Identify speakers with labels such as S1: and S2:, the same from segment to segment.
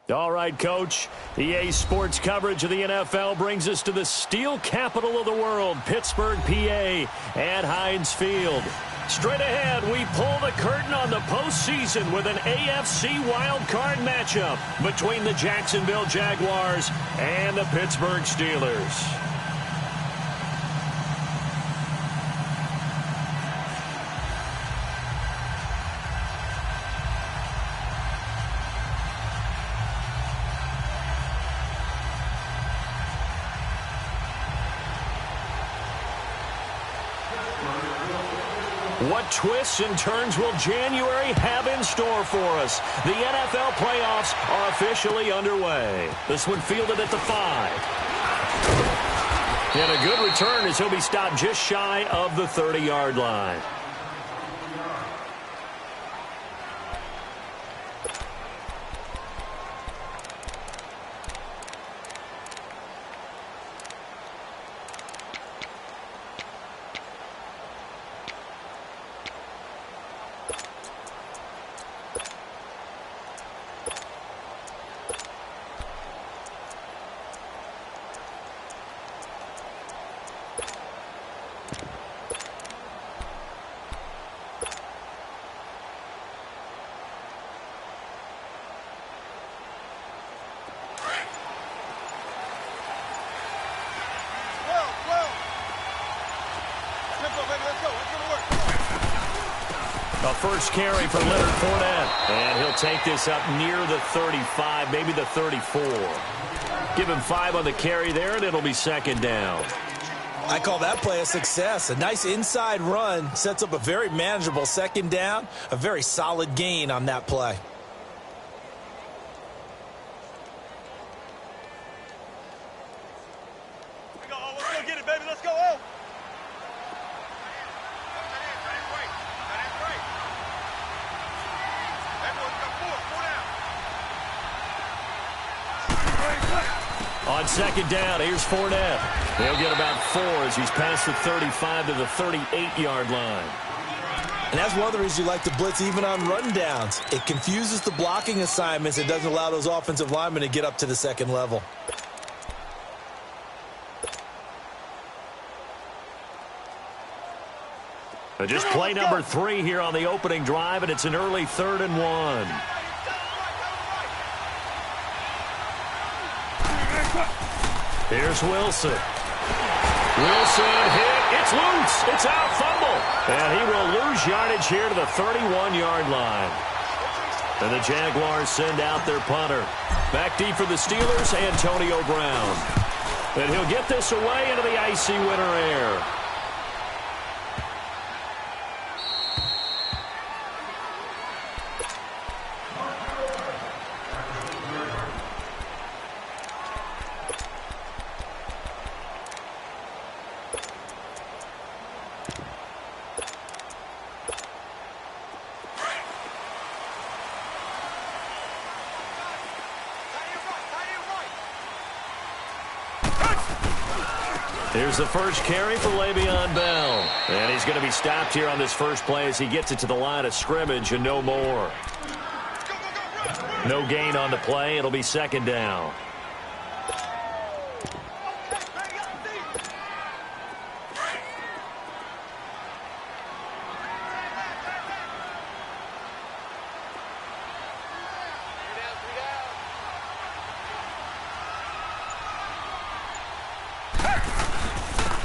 S1: All right, Coach. EA Sports coverage of the NFL brings us to the steel capital of the world, Pittsburgh, PA, at Heinz Field. Straight ahead, we pull the curtain on the postseason with an AFC wildcard matchup between the Jacksonville Jaguars and the Pittsburgh Steelers. What twists and turns will January have in store for us? The NFL playoffs are officially underway. This one fielded at the 5. And a good return as he'll be stopped just shy of the 30-yard line. A first carry for Leonard Fournette. And he'll take this up near the 35, maybe the 34. Give him 5 on the carry there, and it'll be second down.
S2: I call that play a success. A nice inside run sets up a very manageable second down. A very solid gain on that play.
S1: On second down, here's Fournette. He'll get about 4 as he's past the 35 to the 38-yard line.
S2: And that's one of the reasons you like to blitz even on rundowns. It confuses the blocking assignments. It doesn't allow those offensive linemen to get up to the second level.
S1: Just play number 3 here on the opening drive, and it's an early 3rd and 1. Here's Wilson. Wilson hit. It's loose. It's out, fumble. And he will lose yardage here to the 31-yard line. And the Jaguars send out their punter. Back deep for the Steelers, Antonio Brown. And he'll get this away into the icy winter air. Here's the first carry for Le'Veon Bell. And he's going to be stopped here on this first play as he gets it to the line of scrimmage and no more. No gain on the play. It'll be second down.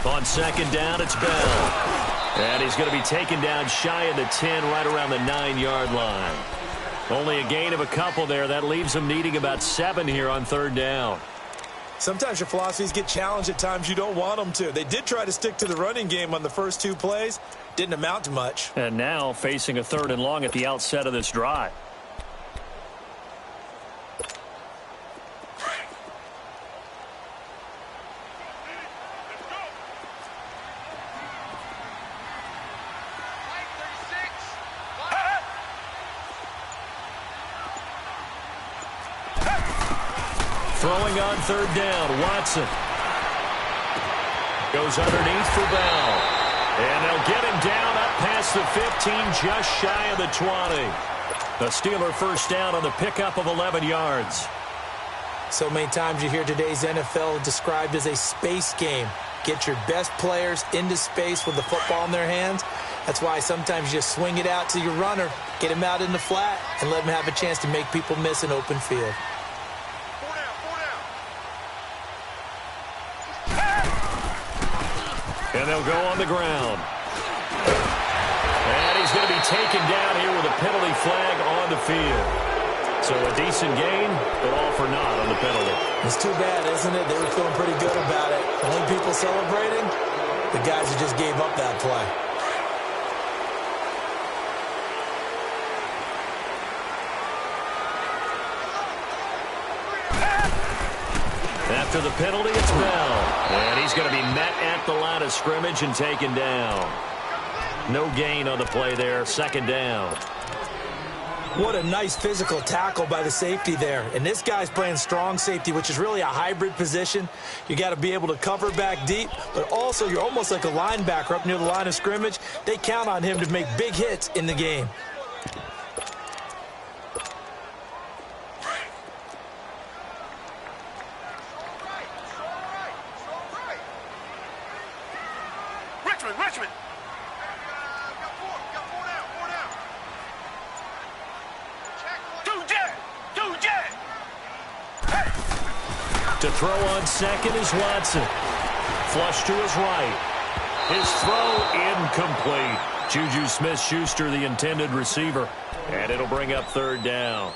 S1: On second down, it's Bell. And he's going to be taken down shy of the 10, right around the 9-yard line. Only a gain of a couple there. That leaves him needing about 7 here on 3rd down.
S2: Sometimes your philosophies get challenged at times you don't want them to. They did try to stick to the running game on the first 2 plays. Didn't amount to much.
S1: And now facing a 3rd and long at the outset of this drive. Throwing on 3rd down, Watson. Goes underneath for Bell. And they'll get him down up past the 15, just shy of the 20. The Steeler first down on the pickup of 11 yards.
S2: So many times you hear today's NFL described as a space game. Get your best players into space with the football in their hands. That's why sometimes you just swing it out to your runner, get him out in the flat, and let him have a chance to make people miss an open field.
S1: And they'll go on the ground. And he's going to be taken down here with a penalty flag on the field. So a decent gain, but all for naught on the penalty.
S2: It's too bad, isn't it? They were feeling pretty good about it. Only people celebrating, the guys who just gave up that play.
S1: After the penalty, it's Bell. And he's going to be met at the line of scrimmage and taken down. No gain on the play there, second down.
S2: What a nice physical tackle by the safety there. And this guy's playing strong safety, which is really a hybrid position. You got to be able to cover back deep, but also you're almost like a linebacker up near the line of scrimmage. They count on him to make big hits in the game.
S3: Richmond.
S1: To throw on second is Watson. Flush to his right. His throw incomplete. Juju Smith-Schuster, the intended receiver. And it'll bring up third down.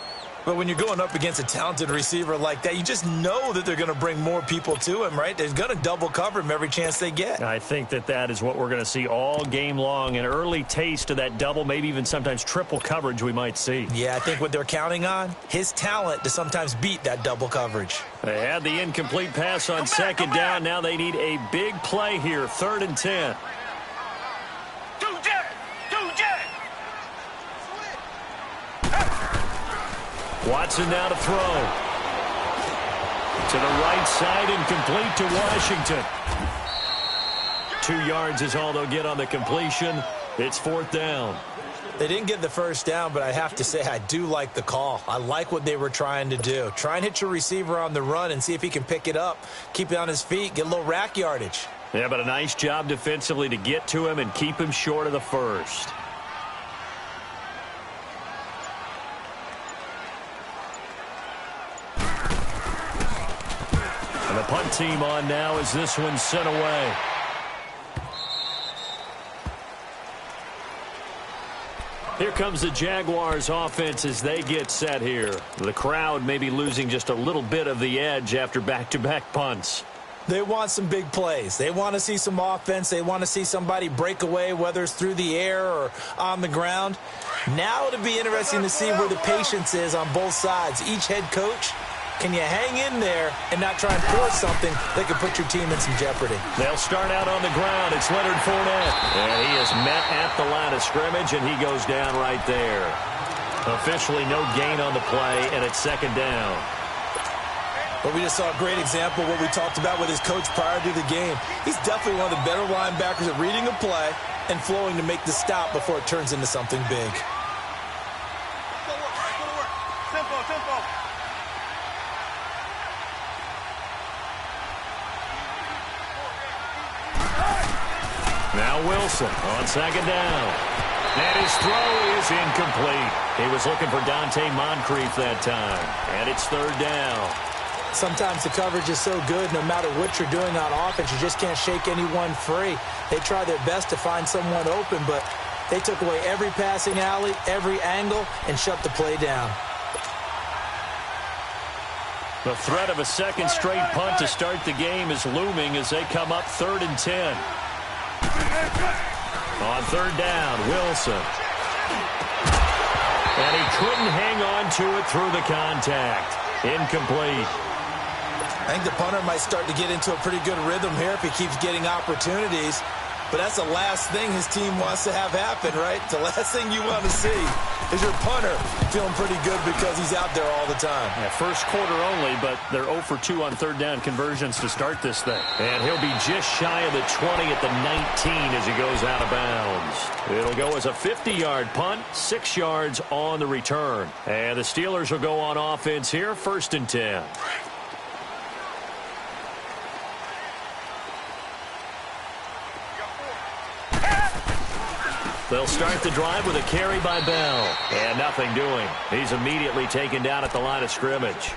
S2: But when you're going up against a talented receiver like that, you just know that they're going to bring more people to him, right? They're going to double cover him every chance they get.
S1: I think that is what we're going to see all game long. An early taste of that double, maybe even sometimes triple coverage we might see.
S2: Yeah, I think what they're counting on, his talent to sometimes beat that double coverage.
S1: They had the incomplete pass on second down. Now they need a big play here, 3rd and 10. Watson now to throw. To the right side and complete to Washington. 2 yards is all they'll get on the completion. It's 4th down.
S2: They didn't get the first down, but I have to say I do like the call. I like what they were trying to do. Try and hit your receiver on the run and see if he can pick it up, keep it on his feet, get a little rack yardage.
S1: Yeah, but a nice job defensively to get to him and keep him short of the first. And the punt team on now as this one's sent away. Here comes the Jaguars offense as they get set here. The crowd may be losing just a little bit of the edge after back-to-back punts.
S2: They want some big plays. They want to see some offense. They want to see somebody break away, whether it's through the air or on the ground. Now it'll be interesting to see where the patience is on both sides. Each head coach, can you hang in there and not try and force something that could put your team in some jeopardy?
S1: They'll start out on the ground. It's Leonard Fournette. And he is met at the line of scrimmage, and he goes down right there. Officially no gain on the play, and it's 2nd down.
S2: But we just saw a great example of what we talked about with his coach prior to the game. He's definitely one of the better linebackers at reading a play and flowing to make the stop before it turns into something big.
S3: Tempo.
S1: Now Wilson on 2nd down. And his throw is incomplete. He was looking for Dante Moncrief that time. And it's 3rd down.
S2: Sometimes the coverage is so good, no matter what you're doing on offense, you just can't shake anyone free. They try their best to find someone open, but they took away every passing alley, every angle, and shut the play down.
S1: The threat of a second straight punt to start the game is looming as they come up 3rd and 10. On 3rd down, Wilson. And he couldn't hang on to it through the contact. Incomplete.
S2: I think the punter might start to get into a pretty good rhythm here if he keeps getting opportunities. But that's the last thing his team wants to have happen, right? The last thing you want to see is your punter feeling pretty good because he's out there all the time.
S1: Yeah, first quarter only, but they're 0 for 2 on 3rd down conversions to start this thing. And he'll be just shy of the 20 at the 19 as he goes out of bounds. It'll go as a 50-yard punt, 6 yards on the return. And the Steelers will go on offense here, 1st and 10. They'll start the drive with a carry by Bell. And nothing doing. He's immediately taken down at the line of scrimmage.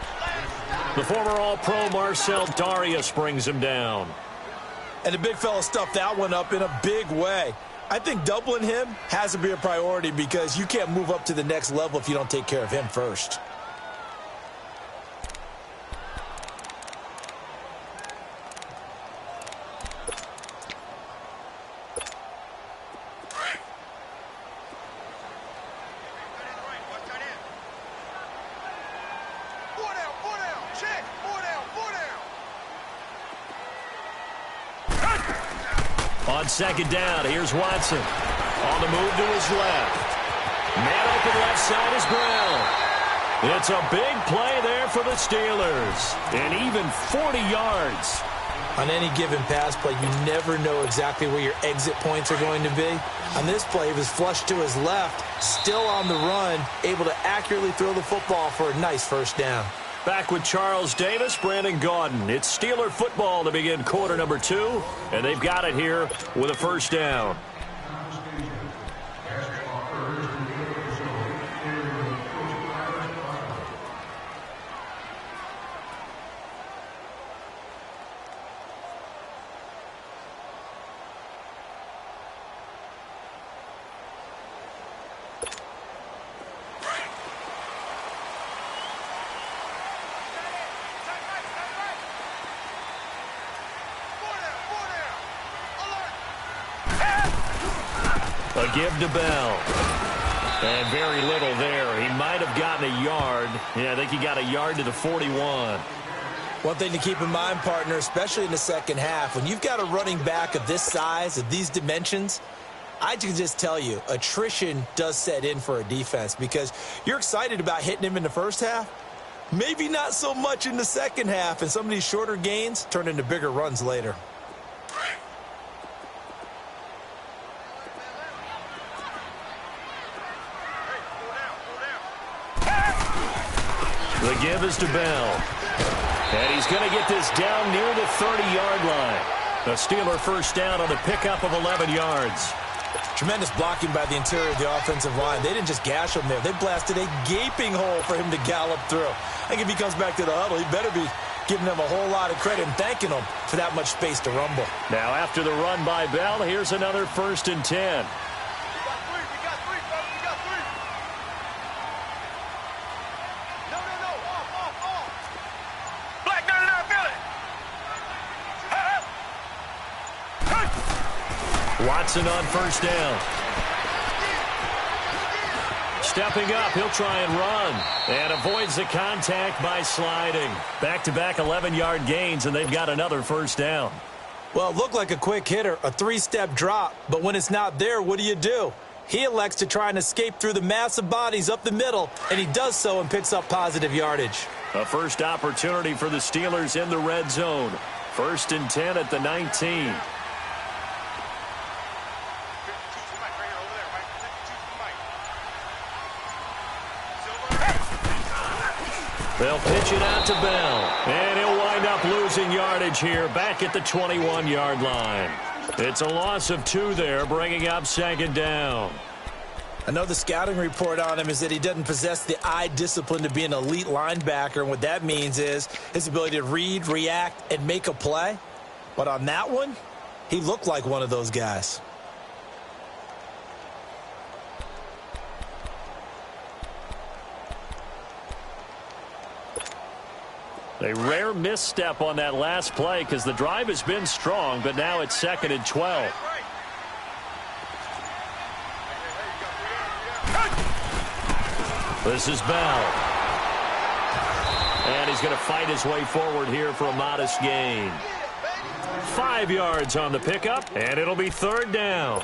S1: The former All-Pro Marcel Darius brings him down.
S2: And the big fella stuffed that one up in a big way. I think doubling him has to be a priority because you can't move up to the next level if you don't take care of him first.
S1: On second down, here's Watson. On the move to his left. Man open left side is Brown. It's a big play there for the Steelers. And even 40 yards.
S2: On any given pass play, you never know exactly where your exit points are going to be. On this play, he was flushed to his left, still on the run, able to accurately throw the football for a nice first down.
S1: Back with Charles Davis, Brandon Gaudin. It's Steeler football to begin quarter number 2, and they've got it here with a first down. A give to Bell. And very little there. He might have gotten a yard. Yeah, I think he got a yard to the 41.
S2: One thing to keep in mind, partner, especially in the second half, when you've got a running back of this size, of these dimensions, I can just tell you, attrition does set in for a defense because you're excited about hitting him in the first half. Maybe not so much in the second half, and some of these shorter gains turn into bigger runs later.
S1: The give is to Bell. And he's going to get this down near the 30-yard line. The Steeler first down on the pickup of 11 yards.
S2: Tremendous blocking by the interior of the offensive line. They didn't just gash him there. They blasted a gaping hole for him to gallop through. I think if he comes back to the huddle, he better be giving them a whole lot of credit and thanking them for that much space to rumble.
S1: Now after the run by Bell, here's another 1st and 10. Watson on first down. Stepping up, he'll try and run. And avoids the contact by sliding. Back-to-back 11-yard gains, and they've got another first down.
S2: Well, it looked like a quick hitter, a 3-step drop. But when it's not there, what do? He elects to try and escape through the massive bodies up the middle, and he does so and picks up positive yardage.
S1: A first opportunity for the Steelers in the red zone. 1st and 10 at the 19. They'll pitch it out to Bell. And he'll wind up losing yardage here back at the 21-yard line. It's a loss of 2 there, bringing up 2nd down.
S2: I know the scouting report on him is that he doesn't possess the eye discipline to be an elite linebacker. And what that means is his ability to read, react, and make a play. But on that one, he looked like one of those guys.
S1: A rare misstep on that last play because the drive has been strong, but now it's 2nd and 12. This is Bell. And he's going to fight his way forward here for a modest gain. 5 yards on the pickup, and it'll be 3rd down.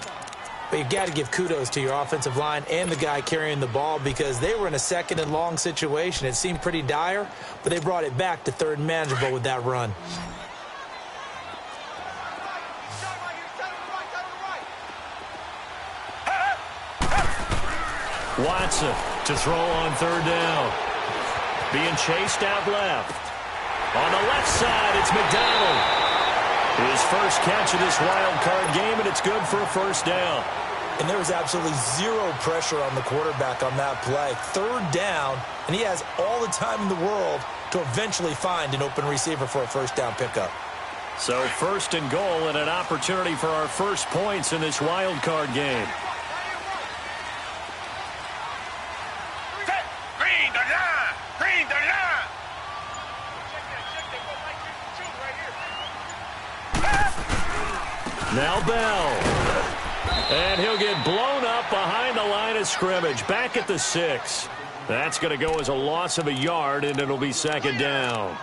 S2: But you've got to give kudos to your offensive line and the guy carrying the ball because they were in a 2nd and long situation. It seemed pretty dire, but they brought it back to 3rd and manageable with that run.
S1: Watson to throw on 3rd down. Being chased out left. On the left side, it's McDonald. His first catch of this wild card game, and it's good for a first down.
S2: And there was absolutely zero pressure on the quarterback on that play. Third down, and he has all the time in the world to eventually find an open receiver for a first down pickup.
S1: So first and goal and an opportunity for our first points in this wild card game.
S3: Green the line! Green the line!
S1: Now Bell. And he'll get blown up behind the line of scrimmage. Back at the 6. That's going to go as a loss of a yard, and it'll be second down.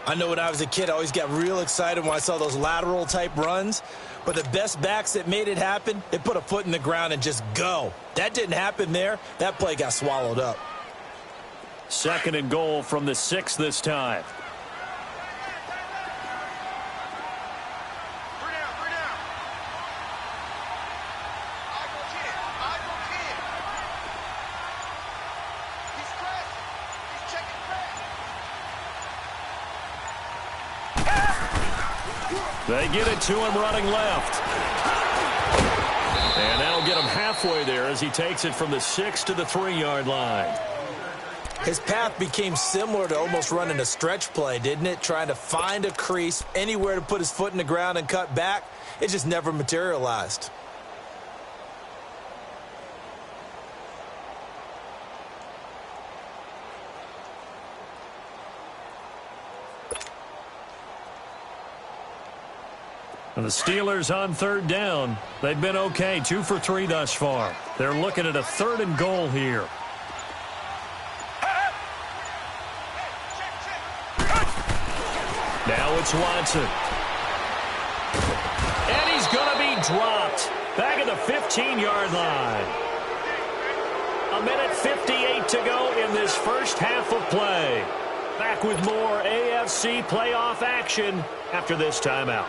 S2: I know when I was a kid, I always got real excited when I saw those lateral-type runs. But the best backs that made it happen, they put a foot in the ground and just go. That didn't happen there. That play got swallowed up.
S1: Second and goal from the 6 this time. They get it to him running left. And that'll get him halfway there as he takes it from the 6 to the 3-yard line.
S2: His path became similar to almost running a stretch play, didn't it? Trying to find a crease, anywhere to put his foot in the ground and cut back. It just never materialized.
S1: And the Steelers on third down. They've been okay, 2 for 3 thus far. They're looking at a third and goal here. Now it's Watson. And he's going to be dropped. Back at the 15-yard line. 1:58 to go in this first half of play. Back with more AFC playoff action after this timeout.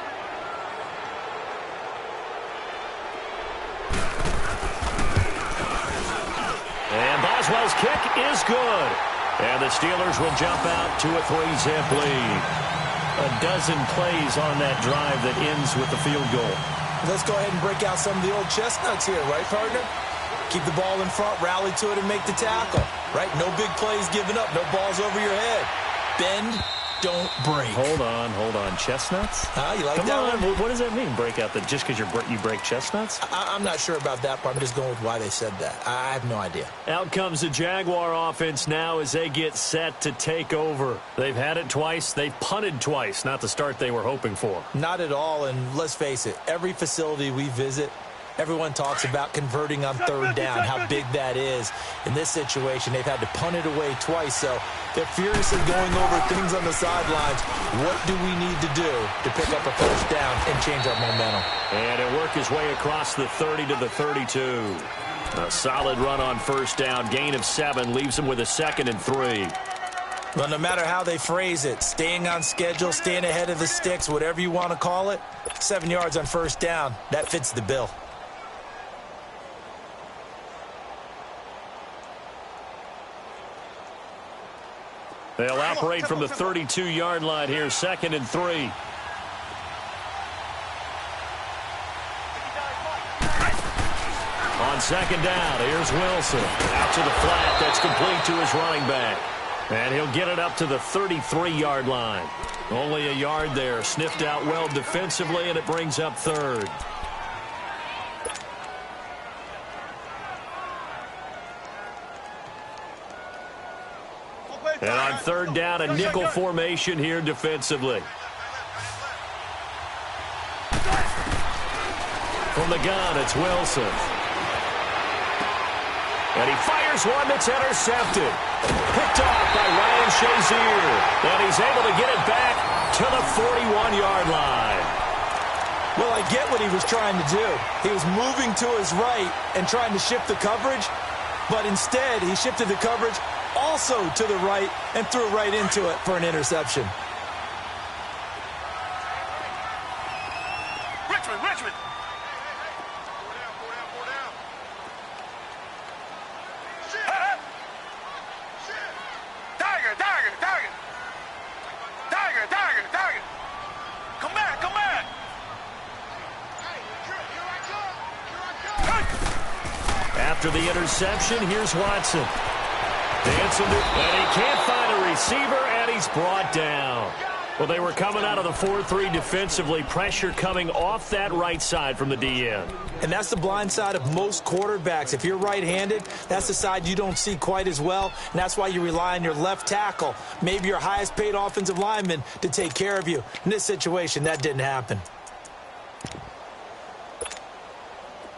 S1: And Boswell's kick is good. And the Steelers will jump out to a 3-zip lead. A dozen plays on that drive that ends with the field goal.
S2: Let's go ahead and break out some of the old chestnuts here, right, partner? Keep the ball in front, rally to it, and make the tackle, right? No big plays given up, no balls over your head. Bend, don't break.
S1: Hold on. Chestnuts?
S2: You like
S1: Come
S2: that
S1: on.
S2: one?
S1: What does that mean, break out? Just because you break chestnuts?
S2: I'm not sure about that, but I'm just going with why they said that. I have no idea.
S1: Out comes the Jaguar offense now as they get set to take over. They've had it twice. They've punted twice. Not the start they were hoping for.
S2: Not at all, and let's face it, every facility we visit, everyone talks about converting on third down, how big that is. In this situation, they've had to punt it away twice, so they're furiously going over things on the sidelines. What do we need to do to pick up a first down and change our momentum?
S1: And it worked his way across the 30 to the 32. A solid run on first down. Gain of 7 leaves him with a 2nd and 3.
S2: Well, no matter how they phrase it, staying on schedule, staying ahead of the sticks, whatever you want to call it, 7 yards on first down, that fits the bill.
S1: They'll operate from the 32-yard line here, 2nd and 3. On second down, here's Wilson. Out to the flat, that's complete to his running back. And he'll get it up to the 33-yard line. Only a yard there, sniffed out well defensively, and it brings up third. And on third down, a nickel formation here defensively. From the gun, it's Wilson. And he fires one that's intercepted. Picked off by Ryan Shazier. And he's able to get it back to the 41-yard line.
S2: Well, I get what he was trying to do. He was moving to his right and trying to shift the coverage, but instead he shifted the coverage also to the right and threw right into it for an interception.
S3: Richmond! Tiger! Come back! Hey, here I come!
S1: After the interception, here's Watson. Dancing to, and he can't find a receiver, and he's brought down. Well, they were coming out of the 4-3 defensively. Pressure coming off that right side from the DN.
S2: And that's the blind side of most quarterbacks. If you're right-handed, that's the side you don't see quite as well. And that's why you rely on your left tackle, maybe your highest-paid offensive lineman, to take care of you. In this situation, that didn't happen.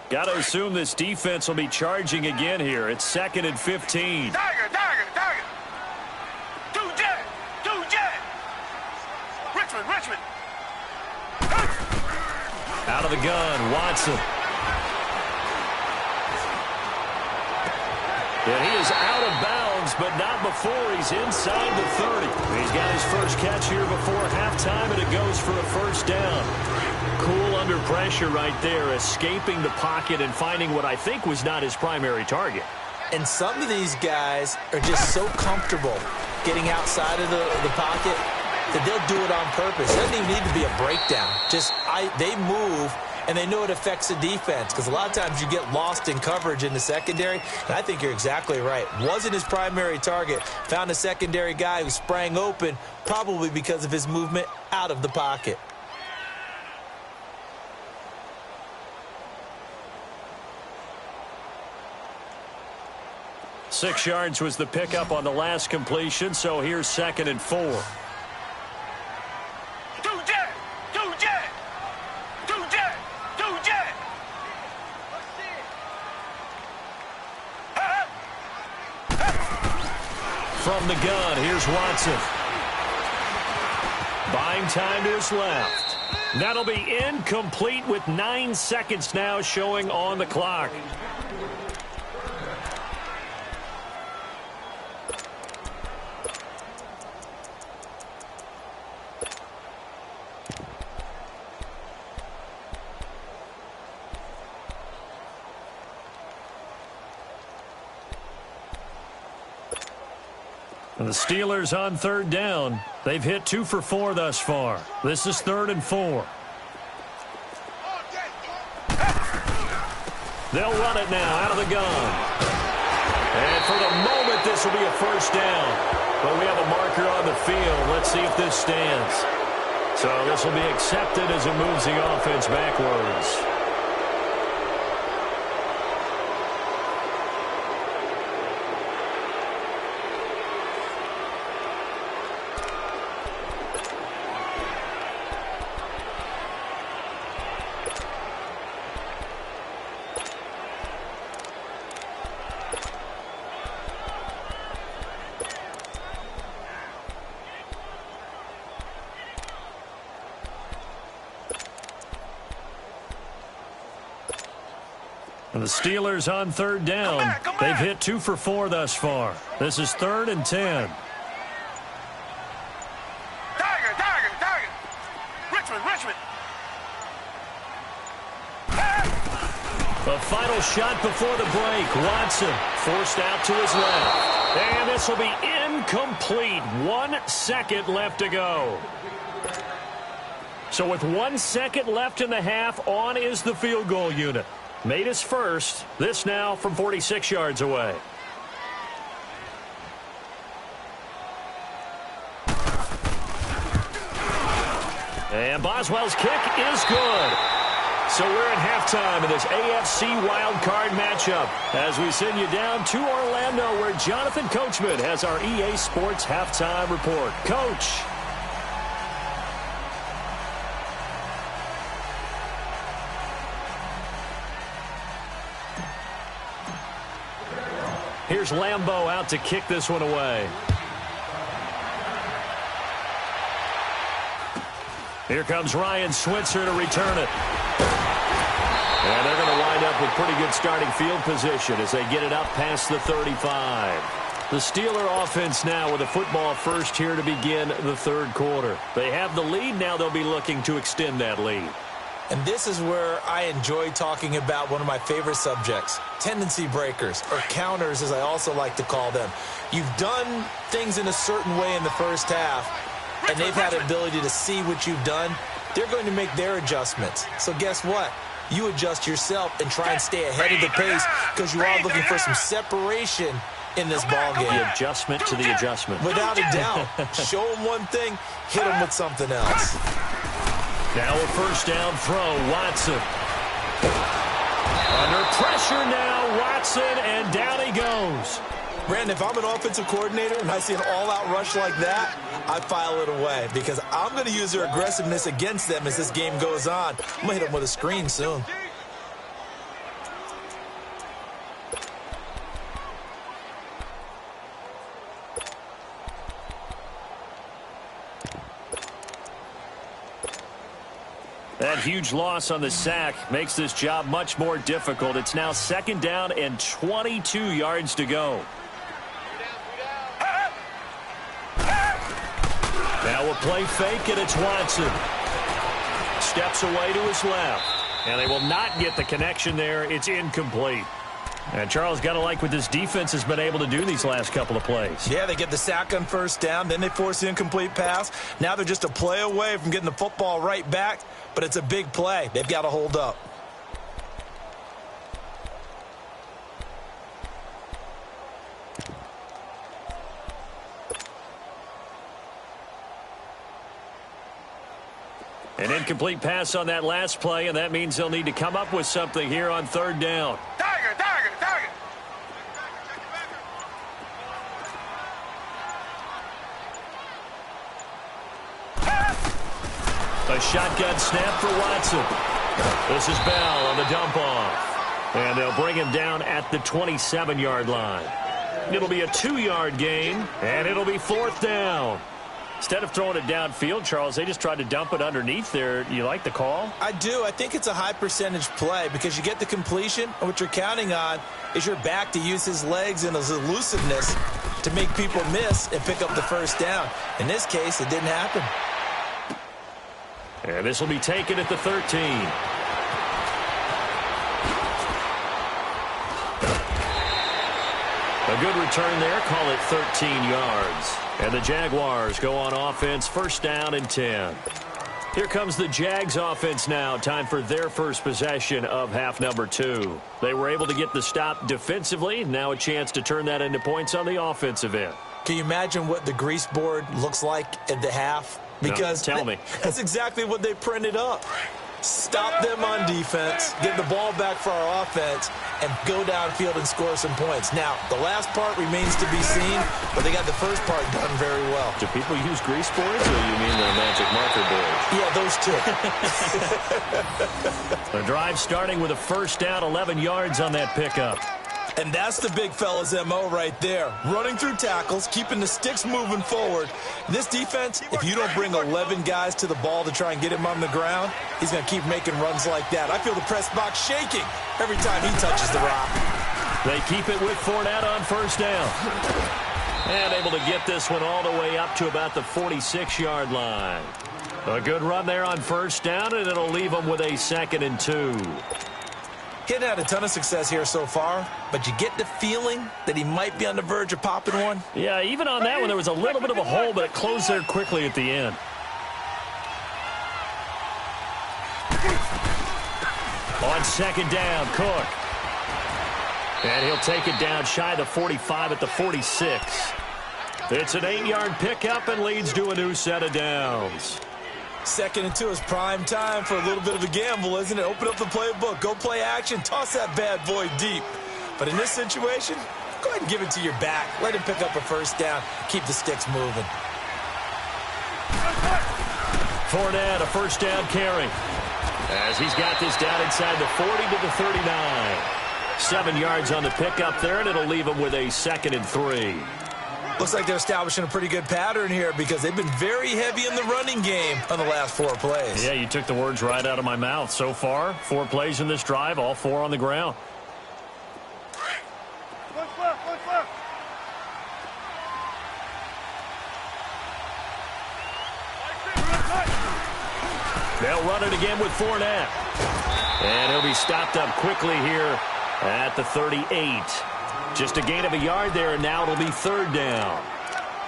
S1: Got to assume this defense will be charging again here. It's 2nd and 15.
S3: Tiger, tiger, tiger. Two jet. Richmond.
S1: Out of the gun, Watson. And he is out of bounds, but not before he's inside the 30. He's got his first catch here before halftime, and it goes for a first down. Cool under pressure right there, escaping the pocket and finding what I think was not his primary target.
S2: And some of these guys are just so comfortable getting outside of the pocket that they'll do it on purpose. It doesn't even need to be a breakdown. They move, and they know it affects the defense, because a lot of times you get lost in coverage in the secondary, and I think you're exactly right. Wasn't his primary target. Found a secondary guy who sprang open, probably because of his movement out of the pocket.
S1: Six yards was the pickup on the last completion, so here's 2nd and 4. From the gun, here's Watson. Buying time to his left. That'll be incomplete with 9 seconds now showing on the clock. And the Steelers on 3rd down. They've hit 2 for 4 thus far. This is 3rd and 4. They'll run it now out of the gun. And for the moment, this will be a first down. But we have a marker on the field. Let's see if this stands. So this will be accepted as it moves the offense backwards. And the Steelers on 3rd down. They've hit 2 for 4 thus far. This is 3rd and 10.
S3: Tiger. Richmond.
S1: The final shot before the break. Watson forced out to his left. And this will be incomplete. 1 second left to go. So with 1 second left in the half, on is the field goal unit. Made his first. This now from 46 yards away. And Boswell's kick is good. So we're in halftime in this AFC wildcard matchup as we send you down to Orlando, where Jonathan Coachman has our EA Sports halftime report. Coach. Here's Lambeau out to kick this one away. Here comes Ryan Switzer to return it. And they're going to wind up with pretty good starting field position as they get it up past the 35. The Steeler offense now with a football first here to begin the third quarter. They have the lead. Now they'll be looking to extend that lead.
S2: And this is where I enjoy talking about one of my favorite subjects, tendency breakers, or counters as I also like to call them. You've done things in a certain way in the first half, and they've had an ability to see what you've done. They're going to make their adjustments. So guess what? you adjust yourself and try and stay ahead of the pace because you are looking for some separation in this ball game.
S1: The adjustment to the adjustment.
S2: Without a doubt. Show them one thing, hit them with something else.
S1: Now a first down throw, Watson. Under pressure now, Watson, and down he goes.
S2: Brandon, if I'm an offensive coordinator and I see an all-out rush like that, I file it away because I'm going to use their aggressiveness against them as this game goes on. I'm going to hit them with a screen soon.
S1: That huge loss on the sack makes this job much more difficult. It's now second down and 22 yards to go. Now a play fake, and it's Watson. Steps away to his left. And they will not get the connection there. It's incomplete. And Charles, got to like what this defense has been able to do these last couple of plays.
S2: Yeah, they get the sack on first down, then they force the incomplete pass. Now they're just a play away from getting the football right back, but it's a big play. They've got to hold up.
S1: An incomplete pass on that last play, and that means they'll need to come up with something here on third down.
S3: Tiger, tiger, tiger.
S1: A shotgun snap for Watson. This is Bell on the dump off. And they'll bring him down at the 27-yard line. It'll be a 2-yard gain, and it'll be fourth down. Instead of throwing it downfield, Charles, they just tried to dump it underneath there. You like the call?
S2: I do. I think it's a high percentage play because you get the completion, and what you're counting on is your back to use his legs and his elusiveness to make people miss and pick up the first down. In this case, it didn't happen.
S1: And this will be taken at the 13. A good return there. Call it 13 yards. And the Jaguars go on offense, first down and 10. Here comes the Jags offense now. Time for their first possession of half number 2. They were able to get the stop defensively. Now a chance to turn that into points on the offensive end.
S2: Can you imagine what the grease board looks like at the half? Because
S1: no, tell me.
S2: That's exactly what they printed up. Stop them on defense, get the ball back for our offense, and go downfield and score some points. Now, the last part remains to be seen, but they got the first part done very well.
S1: Do people use grease boards, or you mean the magic marker boards?
S2: Yeah, those two.
S1: The drive starting with a first down, 11 yards on that pickup.
S2: And that's the big fella's MO right there. Running through tackles, keeping the sticks moving forward. This defense, if you don't bring 11 guys to the ball to try and get him on the ground, he's going to keep making runs like that. I feel the press box shaking every time he touches the rock.
S1: They keep it with Fournette on first down. And able to get this one all the way up to about the 46-yard line. A good run there on first down, and it'll leave them with a 2nd and 2.
S2: He hadn't had a ton of success here so far, but you get the feeling that he might be on the verge of popping one.
S1: Yeah, even on that one, there was a little bit of a hole, but it closed there quickly at the end. On second down, Cook. And he'll take it down shy of the 45 at the 46. It's an 8-yard pickup and leads to a new set of downs.
S2: 2nd and 2 is prime time for a little bit of a gamble, isn't it? Open up the playbook, go play action, toss that bad boy deep. But in this situation, go ahead and give it to your back. Let him pick up a first down, keep the sticks moving.
S1: Fournette, a first down carry. As he's got this down inside the 40 to the 39. 7 yards on the pickup there, and it'll leave him with a 2nd and 3.
S2: Looks like they're establishing a pretty good pattern here because they've been very heavy in the running game on the last 4 plays.
S1: Yeah, you took the words right out of my mouth. So far, 4 plays in this drive, all 4 on the ground. They'll run it again with Fournette. And he'll be stopped up quickly here at the 38. Just a gain of a yard there, and now it'll be 3rd down.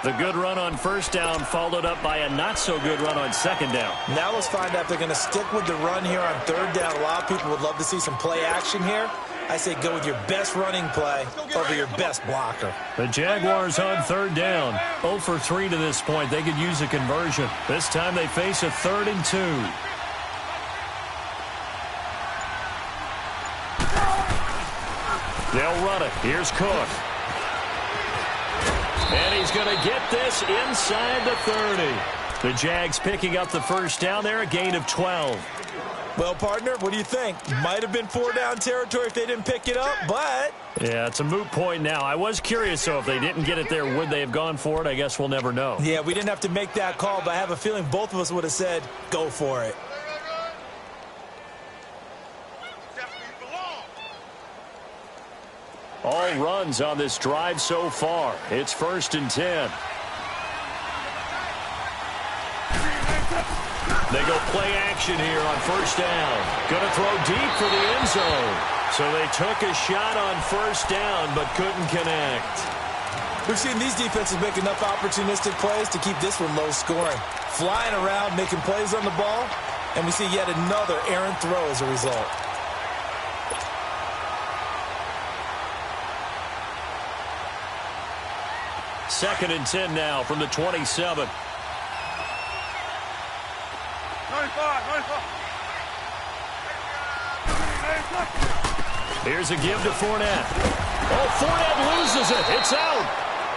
S1: The good run on first down followed up by a not-so-good run on second down.
S2: Now let's find out if they're going to stick with the run here on third down. A lot of people would love to see some play action here. I say go with your best running play over your best blocker.
S1: The Jaguars on third down. 0 for 3 to this point. They could use a conversion. This time they face a 3rd and 2. They'll run it. Here's Cook. And he's going to get this inside the 30. The Jags picking up the first down there, a gain of 12.
S2: Well, partner, what do you think? Might have been 4-down territory if they didn't pick it up, but...
S1: Yeah, it's a moot point now. I was curious, though, if they didn't get it there, would they have gone for it? I guess we'll never know.
S2: Yeah, we didn't have to make that call, but I have a feeling both of us would have said, go for it.
S1: All runs on this drive so far. It's 1st and 10. They go play action here on first down. Going to throw deep for the end zone. So they took a shot on first down but couldn't connect.
S2: We've seen these defenses make enough opportunistic plays to keep this one low scoring. Flying around, making plays on the ball, and we see yet another errant throw as a result.
S1: Second and 10 now from the 27.
S3: 95.
S1: Here's a give to Fournette. Oh, Fournette loses it. It's out.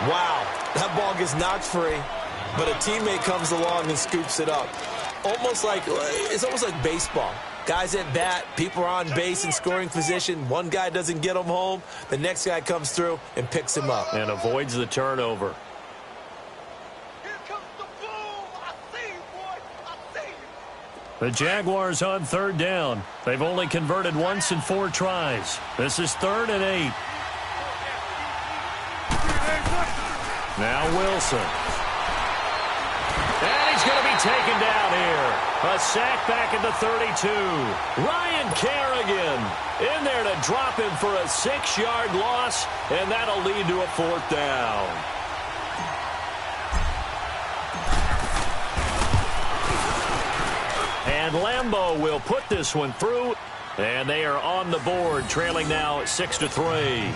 S2: Wow, that ball gets knocked free, but a teammate comes along and scoops it up. It's almost like baseball. Guys at bat, people are on base in scoring position. One guy doesn't get him home. The next guy comes through and picks him up.
S1: And avoids the turnover. The Jaguars on third down. They've only converted once in 4 tries. This is 3rd and 8. Now Wilson. And he's going to be taken down here. A sack back at the 32. Ryan Kerrigan in there to drop him for a 6-yard loss, and that'll lead to a 4th down. And Lambeau will put this one through, and they are on the board, trailing now 6-3.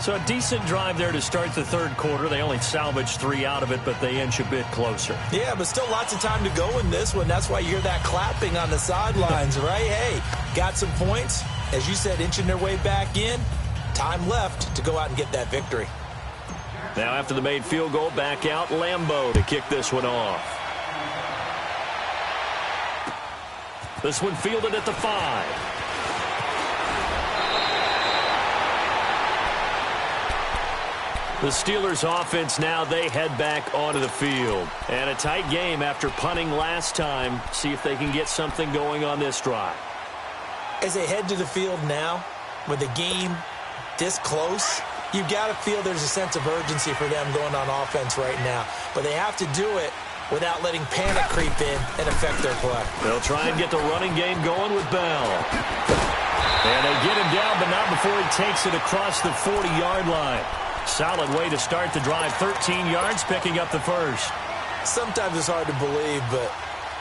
S1: So a decent drive there to start the third quarter. They only salvaged 3 out of it, but they inch a bit closer.
S2: Yeah, but still lots of time to go in this one. That's why you hear that clapping on the sidelines, right? Hey, got some points. As you said, inching their way back in. Time left to go out and get that victory.
S1: Now after the made field goal, back out Lambeau to kick this one off. This one fielded at the 5. The Steelers offense now, they head back onto the field. And a tight game after punting last time. See if they can get something going on this drive.
S2: As they head to the field now, with the game this close, you've got to feel there's a sense of urgency for them going on offense right now. But they have to do it without letting panic creep in and affect their play.
S1: They'll try and get the running game going with Bell. And they get him down, but not before he takes it across the 40-yard line. Solid way to start the drive. 13 yards, picking up the first.
S2: Sometimes it's hard to believe, but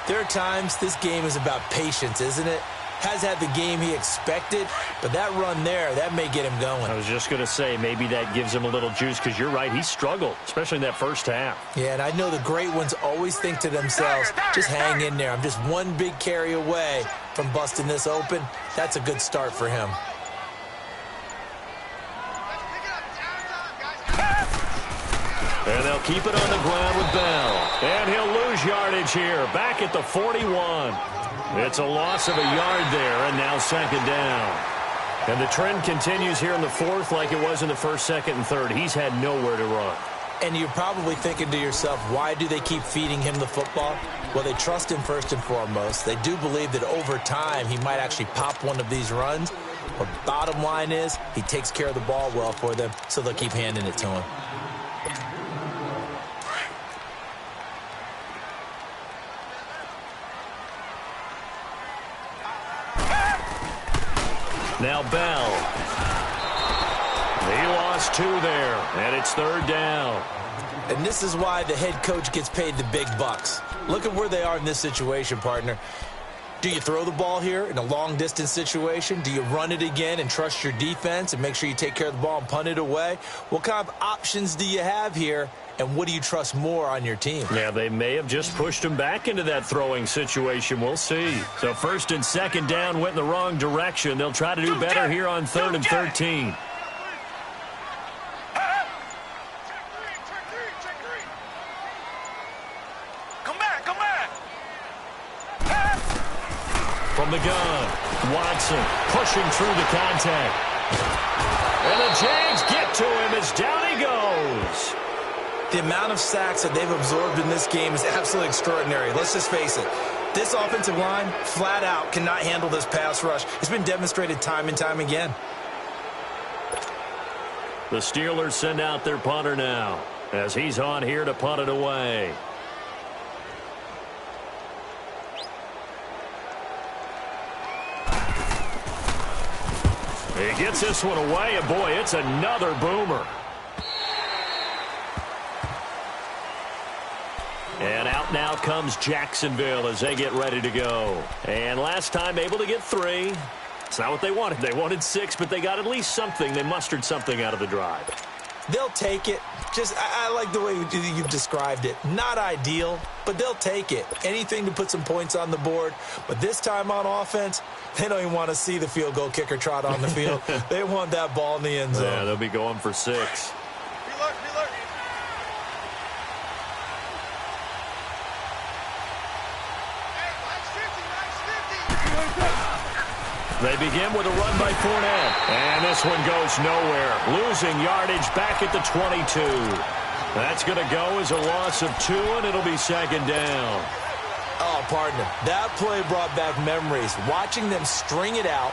S2: there are times this game is about patience, isn't it? Has had the game he expected, but that run there, that may get him going.
S1: I was just going to say, maybe that gives him a little juice, because you're right, he struggled, especially in that first half.
S2: Yeah, and I know the great ones always think to themselves, just hang in there. I'm just one big carry away from busting this open. That's a good start for him.
S1: And they'll keep it on the ground with Bell. And he'll lose yardage here, back at the 41. It's a loss of a yard there, and now second down. And the trend continues here in the fourth like it was in the first, second, and third. He's had nowhere to run.
S2: And you're probably thinking to yourself, why do they keep feeding him the football? Well, they trust him first and foremost. They do believe that over time he might actually pop one of these runs. But bottom line is he takes care of the ball well for them, so they'll keep handing it to him. Now
S1: Bell. He lost 2 there, and it's 3rd down.
S2: And this is why the head coach gets paid the big bucks. Look at where they are in this situation, partner. Do you throw the ball here in a long-distance situation? Do you run it again and trust your defense and make sure you take care of the ball and punt it away? What kind of options do you have here, and what do you trust more on your team?
S1: Yeah, they may have just pushed him back into that throwing situation. We'll see. So 1st and 2nd down went in the wrong direction. They'll try to do better here on 3rd and 13. From the gun, Watson pushing through the contact. And the Jags get to him as down he goes.
S2: The amount of sacks that they've absorbed in this game is absolutely extraordinary. Let's just face it. This offensive line, flat out, cannot handle this pass rush. It's been demonstrated time and time again.
S1: The Steelers send out their punter now as he's on here to punt it away. He gets this one away, and boy, it's another boomer. And out now comes Jacksonville as they get ready to go. And last time able to get 3. It's not what they wanted. They wanted 6, but they got at least something. They mustered something out of the drive.
S2: They'll take it. I like the way you've described it. Not ideal, but they'll take it. Anything to put some points on the board. But this time on offense, they don't even want to see the field goal kicker trot on the field. They want that ball in the end zone.
S1: Yeah, they'll be going for 6. They begin with a run by Fournette. And this one goes nowhere. Losing yardage back at the 22. That's going to go as a loss of 2, and it'll be 2nd down.
S2: Oh, partner, that play brought back memories. Watching them string it out,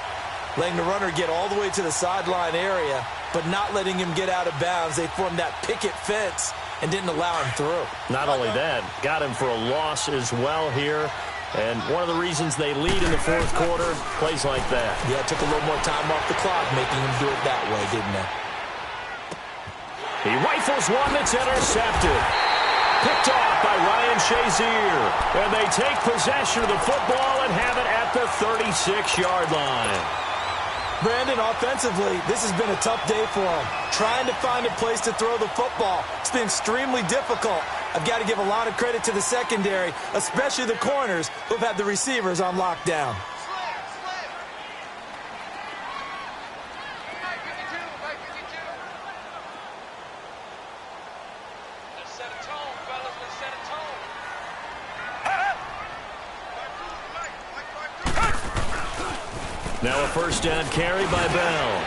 S2: letting the runner get all the way to the sideline area, but not letting him get out of bounds. They formed that picket fence and didn't allow him through.
S1: Not only that, got him for a loss as well here. And one of the reasons they lead in the 4th quarter, plays like that.
S2: Yeah, it took a little more time off the clock, making him do it that way, didn't it?
S1: He rifles one that's intercepted. Picked off by Ryan Shazier. And they take possession of the football and have it at the 36-yard line.
S2: Brandon, offensively, this has been a tough day for him. Trying to find a place to throw the football. It's been extremely difficult. I've got to give a lot of credit to the secondary, especially the corners who've had the receivers on lockdown.
S1: Now a 1st down carry by Bell.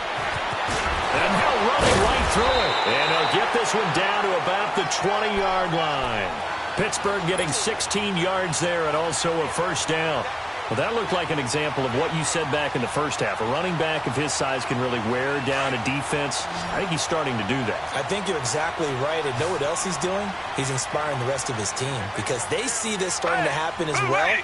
S1: And he'll run it right through it. And he'll get this one down to about the 20-yard line. Pittsburgh getting 16 yards there and also a 1st down. Well, that looked like an example of what you said back in the first half. A running back of his size can really wear down a defense. I think he's starting to do that.
S2: I think you're exactly right. And know what else he's doing? He's inspiring the rest of his team because they see this starting to happen as well.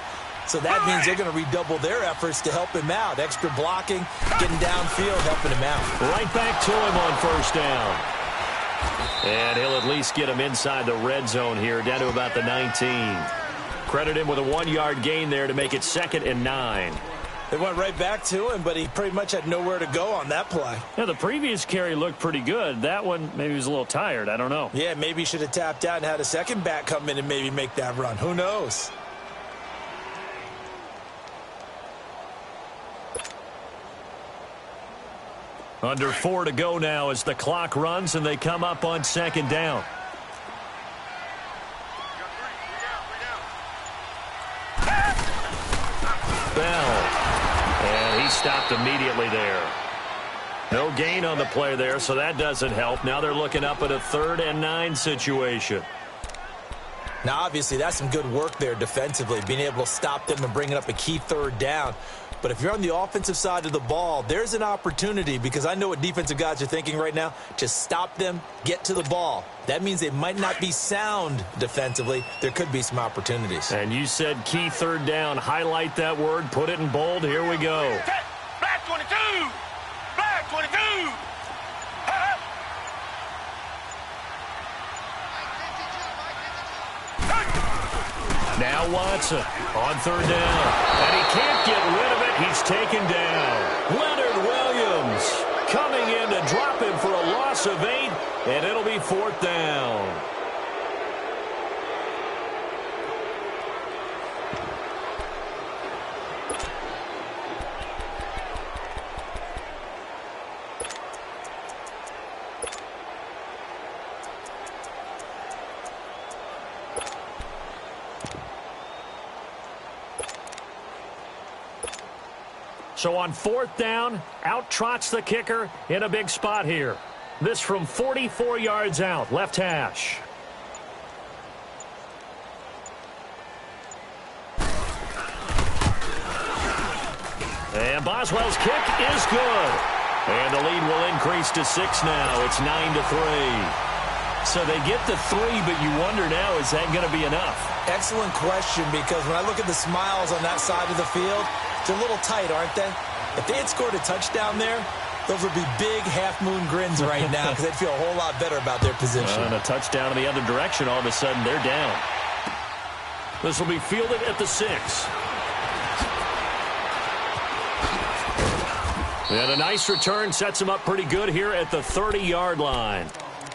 S2: So that means they're going to redouble their efforts to help him out. Extra blocking, getting downfield, helping him out.
S1: Right back to him on 1st down. And he'll at least get him inside the red zone here, down to about the 19. Credit him with a 1-yard gain there to make it 2nd and 9.
S2: They went right back to him, but he pretty much had nowhere to go on that play.
S1: Yeah, the previous carry looked pretty good. That one, maybe he was a little tired. I don't know.
S2: Yeah, maybe he should have tapped out and had a second back come in and maybe make that run. Who knows?
S1: Under 4 to go now as the clock runs and they come up on 2nd down. Bell. And he stopped immediately there. No gain on the play there, so that doesn't help. Now they're looking up at a 3rd and 9 situation.
S2: Now, obviously, that's some good work there defensively, being able to stop them and bringing up a key 3rd down. But if you're on the offensive side of the ball, there's an opportunity because I know what defensive guys are thinking right now. Just stop them, get to the ball. That means they might not be sound defensively. There could be some opportunities.
S1: And you said key 3rd down. Highlight that word. Put it in bold. Here we go.
S3: Black 22! Black 22!
S1: Now Watson on third down. And he can't get rid of it. He's taken down. Leonard Williams coming in to drop him for a loss of 8, and it'll be fourth down. So on fourth down, out trots the kicker in a big spot here. This from 44 yards out, left hash. And Boswell's kick is good. And the lead will increase to 6 now. It's 9-3. So they get to 3, but you wonder now, is that going to be enough?
S2: Excellent question, because when I look at the smiles on that side of the field, they're a little tight, aren't they? If they had scored a touchdown there, those would be big half-moon grins right now because they'd feel a whole lot better about their position.
S1: And a touchdown in the other direction, all of a sudden they're down. This will be fielded at the 6. And a nice return sets him up pretty good here at the 30-yard line.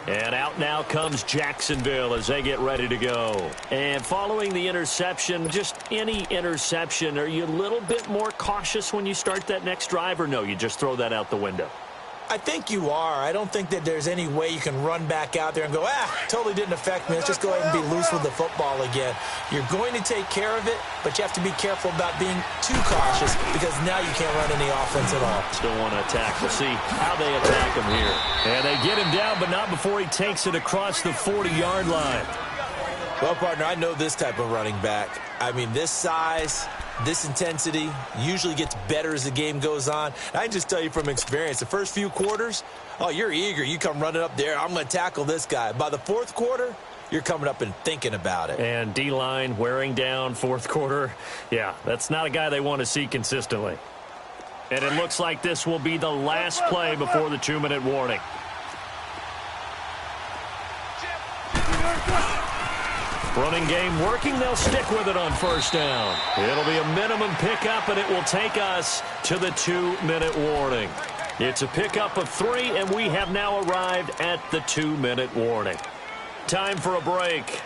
S1: And out now comes Jacksonville as they get ready to go. And following the interception, just any interception, are you a little bit more cautious when you start that next drive, or no, you just throw that out the window?
S2: I think you are. I don't think that there's any way you can run back out there and go, totally didn't affect me. Let's just go ahead and be loose with the football again. You're going to take care of it, but you have to be careful about being too cautious because now you can't run any offense at all.
S1: Still want to attack. We'll see how they attack him here. And they get him down, but not before he takes it across the 40-yard line.
S2: Well, partner, I know this type of running back. I mean, this size, this intensity usually gets better as the game goes on. I can just tell you from experience, the first few quarters, you're eager. You come running up there, I'm going to tackle this guy. By the fourth quarter, you're coming up and thinking about it.
S1: And D-line wearing down fourth quarter. Yeah, that's not a guy they want to see consistently. And it looks like this will be the last play before the 2-minute warning. Running game working. They'll stick with it on first down. It'll be a minimum pickup, and it will take us to the 2-minute warning. It's a pickup of 3, and we have now arrived at the 2-minute warning. Time for a break.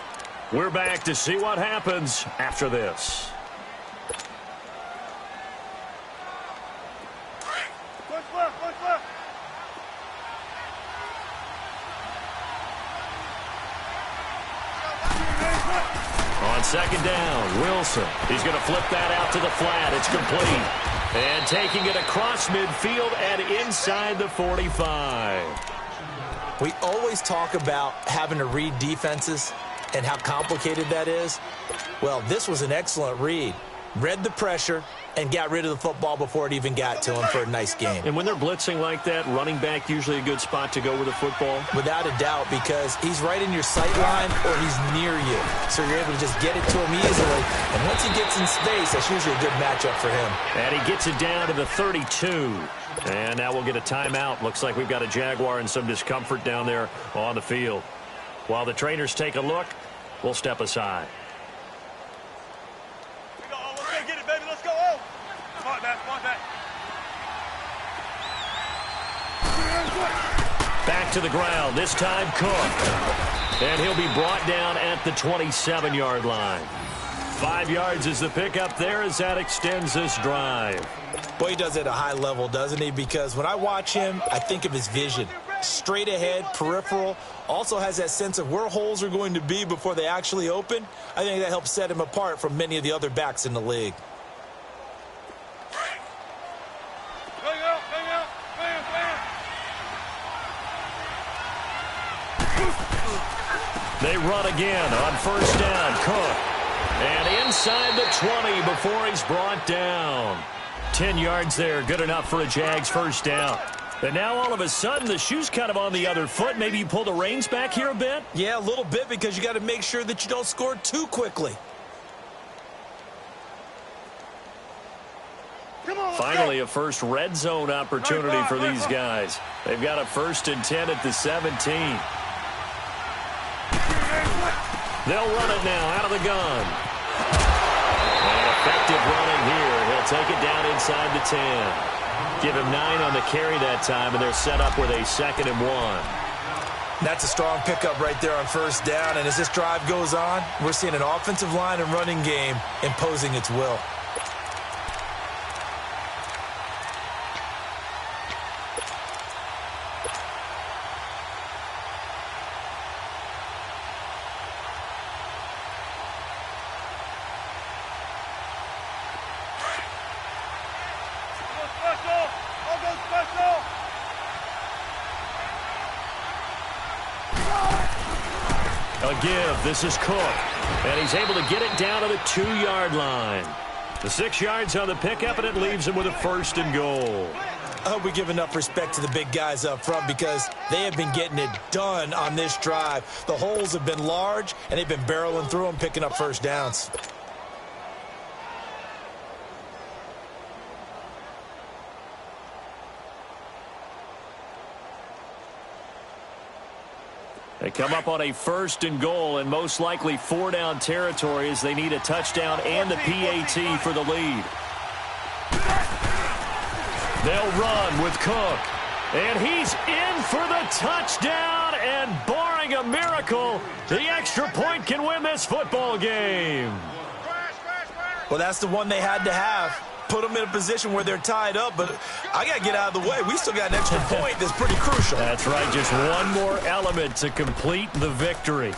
S1: We're back to see what happens after this. On second down, Wilson. He's going to flip that out to the flat. It's complete. And taking it across midfield and inside the 45.
S2: We always talk about having to read defenses and how complicated that is. Well, this was an excellent read. Read the pressure and got rid of the football before it even got to him for a nice game.
S1: And when they're blitzing like that, running back usually a good spot to go with the football?
S2: Without a doubt, because he's right in your sight line or he's near you. So you're able to just get it to him easily. And once he gets in space, that's usually a good matchup for him.
S1: And he gets it down to the 32. And now we'll get a timeout. Looks like we've got a Jaguar in some discomfort down there on the field. While the trainers take a look, we'll step aside. Back to the ground, this time Cook. And he'll be brought down at the 27-yard line. 5 yards is the pickup there as that extends this drive.
S2: Boy, he does it at a high level, doesn't he? Because when I watch him, I think of his vision. Straight ahead, peripheral, also has that sense of where holes are going to be before they actually open. I think that helps set him apart from many of the other backs in the league.
S1: They run again on first down. Cook. And inside the 20 before he's brought down. 10 yards there. Good enough for a Jags first down. And now all of a sudden the shoe's kind of on the other foot. Maybe you pull the reins back here a bit?
S2: Yeah, a little bit because you got to make sure that you don't score too quickly.
S1: Finally, a first red zone opportunity for these guys. They've got a 1st and 10 at the 17. They'll run it now out of the gun. They'll take it down inside the 10. Give him 9 on the carry that time, and they're set up with a 2nd and 1.
S2: That's a strong pickup right there on first down, and as this drive goes on, we're seeing an offensive line and running game imposing its will.
S1: A give. This is Cook. And he's able to get it down to the 2-yard line. The 6 yards on the pickup, and it leaves him with a 1st and goal.
S2: I hope we give enough respect to the big guys up front because they have been getting it done on this drive. The holes have been large, and they've been barreling through them, picking up first downs.
S1: They come up on a 1st and goal, and most likely 4-down territory as they need a touchdown and the PAT for the lead. They'll run with Cook. And he's in for the touchdown, and barring a miracle, the extra point can win this football game.
S2: Well, that's the one they had to have. Put them in a position where they're tied up, but I got to get out of the way. We still got an extra point that's pretty crucial.
S1: That's right, just one more element to complete the victory.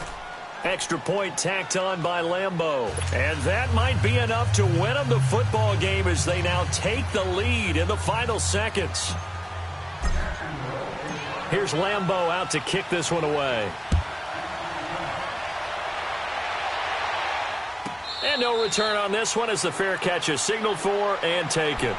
S1: Extra point tacked on by Lambeau. And that might be enough to win them the football game as they now take the lead in the final seconds. Here's Lambeau out to kick this one away. And no return on this one as the fair catch is signaled for and taken.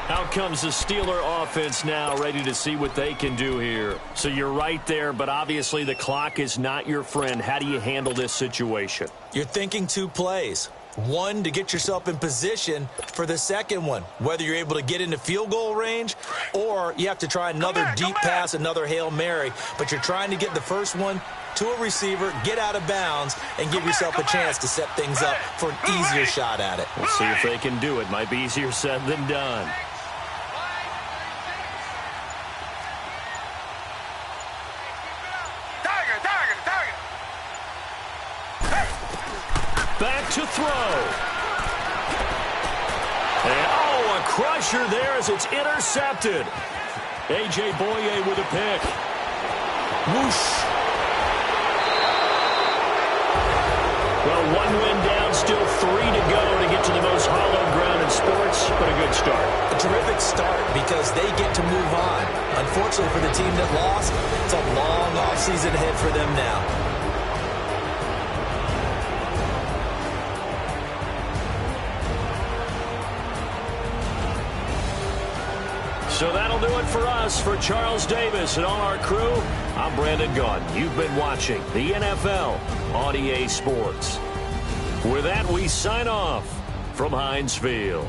S1: Out comes the Steeler offense now, ready to see what they can do here. So you're right there, but obviously the clock is not your friend. How do you handle this situation?
S2: You're thinking 2 plays. One, to get yourself in position for the second one, whether you're able to get into field goal range or you have to try another deep pass, another Hail Mary. But you're trying to get the first one to a receiver, get out of bounds, and give yourself a chance to set things up for an easier shot at it.
S1: We'll see if they can do it. Might be easier said than done. Back to throw. And, a crusher there as it's intercepted. A.J. Boye with a pick. Whoosh. Well, 1 win down, still 3 to go to get to the most hallowed ground in sports, but a good start.
S2: A terrific start because they get to move on. Unfortunately for the team that lost, it's a long offseason ahead for them now.
S1: So that'll do it for us. For Charles Davis and all our crew, I'm Brandon Gaudin. You've been watching the NFL on EA Sports. With that, we sign off from Heinz Field.